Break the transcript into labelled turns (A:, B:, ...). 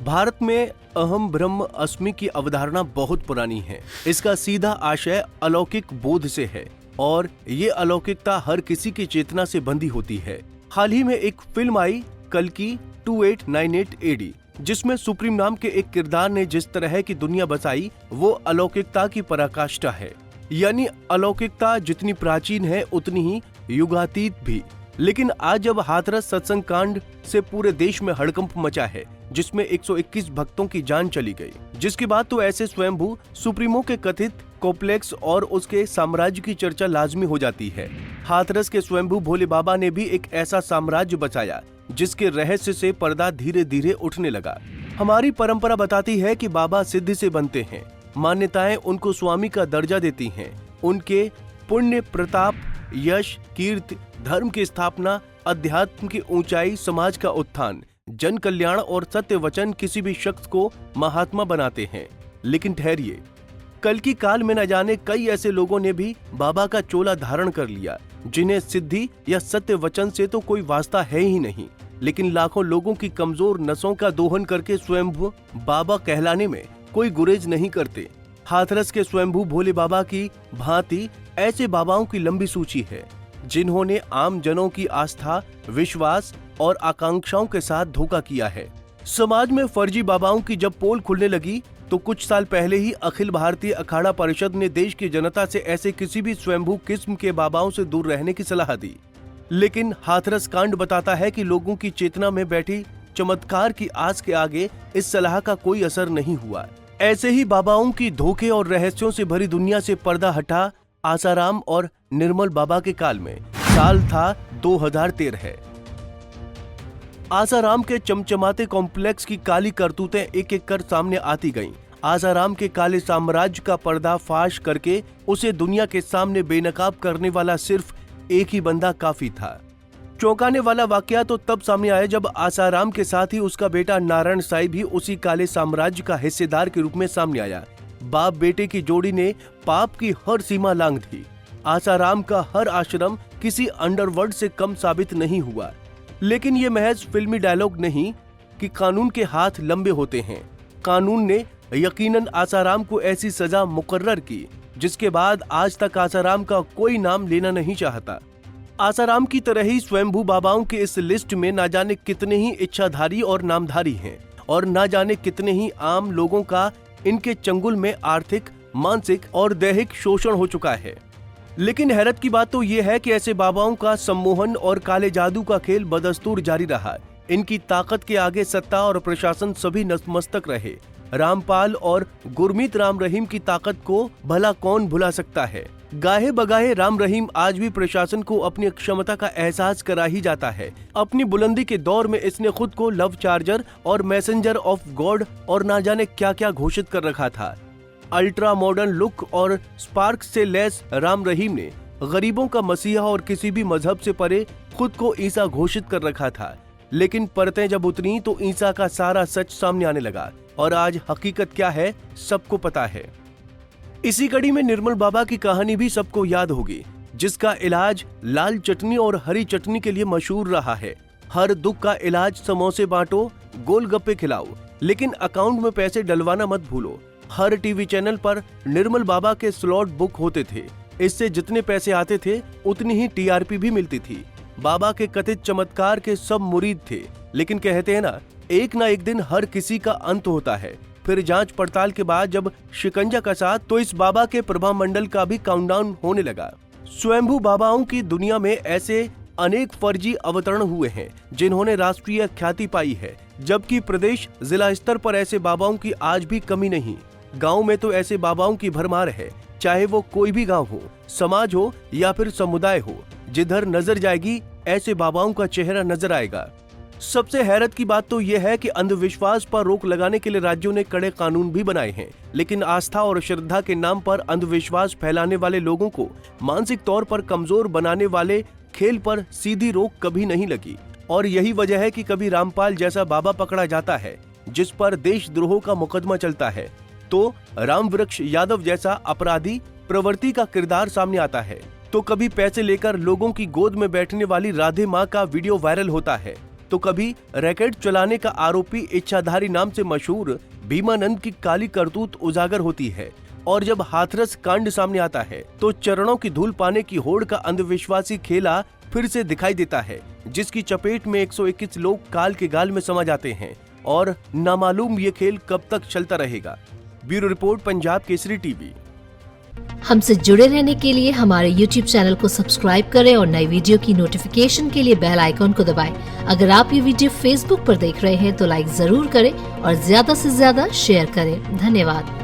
A: भारत में अहम ब्रह्म अस्मि की अवधारणा बहुत पुरानी है। इसका सीधा आशय अलौकिक बोध से है और ये अलौकिकता हर किसी की चेतना से बंधी होती है। हाल ही में एक फिल्म आई कल्कि 2898 AD, जिसमें सुप्रीम नाम के एक किरदार ने जिस तरह की दुनिया बसाई वो अलौकिकता की पराकाष्ठा है। यानी अलौकिकता जितनी प्राचीन है उतनी ही युगातीत भी। लेकिन आज जब हाथरस सत्संग कांड से पूरे देश में हड़कंप मचा है, जिसमें 121 भक्तों की जान चली गई, जिसके बाद तो ऐसे स्वयंभू सुप्रीमो के कथित कॉम्प्लेक्स और उसके साम्राज्य की चर्चा लाजमी हो जाती है। हाथरस के स्वयंभू भोले बाबा ने भी एक ऐसा साम्राज्य बचाया जिसके रहस्य से पर्दा धीरे धीरे उठने लगा। हमारी परंपरा बताती है कि बाबा सिद्धि से बनते हैं, मान्यताएं उनको स्वामी का दर्जा देती हैं। उनके पुण्य, प्रताप, यश, कीर्ति, धर्म की स्थापना, अध्यात्म की ऊंचाई, समाज का उत्थान, जन कल्याण और सत्य वचन किसी भी शख्स को महात्मा बनाते हैं। लेकिन ठहरिए, कल की काल में न जाने कई ऐसे लोगों ने भी बाबा का चोला धारण कर लिया, जिन्हें सिद्धि या सत्य वचन से तो कोई वास्ता है ही नहीं, लेकिन लाखों लोगों की कमजोर नसों का दोहन करके स्वयंभू बाबा कहलाने में कोई गुरेज नहीं करते। हाथरस के स्वयंभू भोले बाबा की भांति ऐसे बाबाओं की लंबी सूची है, जिन्होंने आम जनों की आस्था, विश्वास और आकांक्षाओं के साथ धोखा किया है। समाज में फर्जी बाबाओं की जब पोल खुलने लगी तो कुछ साल पहले ही अखिल भारतीय अखाड़ा परिषद ने देश की जनता से ऐसे किसी भी स्वयंभू किस्म के बाबाओं से दूर रहने की सलाह दी। लेकिन हाथरस कांड बताता है कि लोगों की चेतना में बैठी चमत्कार की आस के आगे इस सलाह का कोई असर नहीं हुआ। ऐसे ही बाबाओं की धोखे और रहस्यों से भरी दुनिया से पर्दा हटा आसाराम और निर्मल बाबा के काल में। साल था 2013। आसाराम के चमचमाते कॉम्प्लेक्स की काली करतूतें एक एक कर सामने आती गईं। आसाराम के काले साम्राज्य का पर्दाफाश करके उसे दुनिया के सामने बेनकाब करने वाला सिर्फ एक ही बंदा काफी था। चौंकाने वाला वाकया तो तब सामने आया जब आसाराम के साथ ही उसका बेटा नारायण साई भी उसी काले साम्राज्य का हिस्सेदार के रूप में सामने आया। बाप बेटे की जोड़ी ने पाप की हर सीमा लांघ दी। आसाराम का हर आश्रम किसी अंडरवर्ल्ड से कम साबित नहीं हुआ। लेकिन ये महज फिल्मी डायलॉग नहीं कि कानून के हाथ लंबे होते हैं। कानून ने यकीनन आसाराम को ऐसी सजा मुकर्रर की जिसके बाद आज तक आसाराम का कोई नाम लेना नहीं चाहता। आसाराम की तरह ही स्वयंभू बाबाओं के इस लिस्ट में ना जाने कितने ही इच्छाधारी और नामधारी हैं और ना जाने कितने ही आम लोगों का इनके चंगुल में आर्थिक, मानसिक और दैहिक शोषण हो चुका है। लेकिन हैरत की बात तो ये है कि ऐसे बाबाओं का सम्मोहन और काले जादू का खेल बदस्तूर जारी रहा। इनकी ताकत के आगे सत्ता और प्रशासन सभी नतमस्तक रहे। रामपाल और गुरमीत राम रहीम की ताकत को भला कौन भुला सकता है। गाहे बगाहे राम रहीम आज भी प्रशासन को अपनी क्षमता का एहसास करा ही जाता है। अपनी बुलंदी के दौर में इसने खुद को लव चार्जर और मैसेंजर ऑफ गॉड और ना जाने क्या क्या घोषित कर रखा था। अल्ट्रा मॉडर्न लुक और स्पार्क से लैस राम रहीम ने गरीबों का मसीहा और किसी भी मजहब से परे खुद को ईसा घोषित कर रखा था। लेकिन परतें जब उतरी तो ईसा का सारा सच सामने आने लगा और आज हकीकत क्या है सबको पता है। इसी कड़ी में निर्मल बाबा की कहानी भी सबको याद होगी, जिसका इलाज लाल चटनी और हरी चटनी के लिए मशहूर रहा है। हर दुख का इलाज समोसे बांटो, गोलगप्पे खिलाओ, लेकिन अकाउंट में पैसे डलवाना मत भूलो। हर टीवी चैनल पर निर्मल बाबा के स्लॉट बुक होते थे। इससे जितने पैसे आते थे उतनी ही टीआरपी भी मिलती थी। बाबा के कथित चमत्कार के सब मुरीद थे, लेकिन कहते हैं ना एक दिन हर किसी का अंत होता है। फिर जांच पड़ताल के बाद जब शिकंजा कसा तो इस बाबा के प्रभा मंडल का भी काउंटडाउन होने लगा। स्वयंभू बाबाओं की दुनिया में ऐसे अनेक फर्जी अवतरण हुए हैं जिन्होंने राष्ट्रीय ख्याति पाई है, जबकि प्रदेश जिला स्तर पर ऐसे बाबाओं की आज भी कमी नहीं। गांव में तो ऐसे बाबाओं की भरमार है, चाहे वो कोई भी गांव हो, समाज हो या फिर समुदाय हो। जिधर नजर जाएगी ऐसे बाबाओं का चेहरा नजर आएगा। सबसे हैरत की बात तो यह है कि अंधविश्वास पर रोक लगाने के लिए राज्यों ने कड़े कानून भी बनाए हैं, लेकिन आस्था और श्रद्धा के नाम पर अंधविश्वास फैलाने वाले लोगों को मानसिक तौर पर कमजोर बनाने वाले खेल पर सीधी रोक कभी नहीं लगी। और यही वजह है कि कभी रामपाल जैसा बाबा पकड़ा जाता है जिस पर देशद्रोह का मुकदमा चलता है, तो रामवृक्ष यादव जैसा अपराधी प्रवृत्ति का किरदार सामने आता है, तो कभी पैसे लेकर लोगों की गोद में बैठने वाली राधे माँ का वीडियो वायरल होता है। तो कभी रैकेट चलाने का आरोपी इच्छाधारी नाम से मशहूर भीमानंद की काली करतूत उजागर होती है। और जब हाथरस कांड सामने आता है तो चरणों की धूल पाने की होड़ का अंधविश्वासी खेला फिर से दिखाई देता है, जिसकी चपेट में 121 लोग काल के गाल में समा जाते हैं और नामालूम ये खेल कब तक चलता रहेगा। Bureau report, Punjab Kesari TV.
B: हमसे जुड़े रहने के लिए हमारे YouTube चैनल को सब्सक्राइब करें और नई वीडियो की नोटिफिकेशन के लिए बेल आइकॉन को दबाएं। अगर आप ये वीडियो Facebook पर देख रहे हैं तो लाइक जरूर करें और ज्यादा से ज्यादा शेयर करें। धन्यवाद।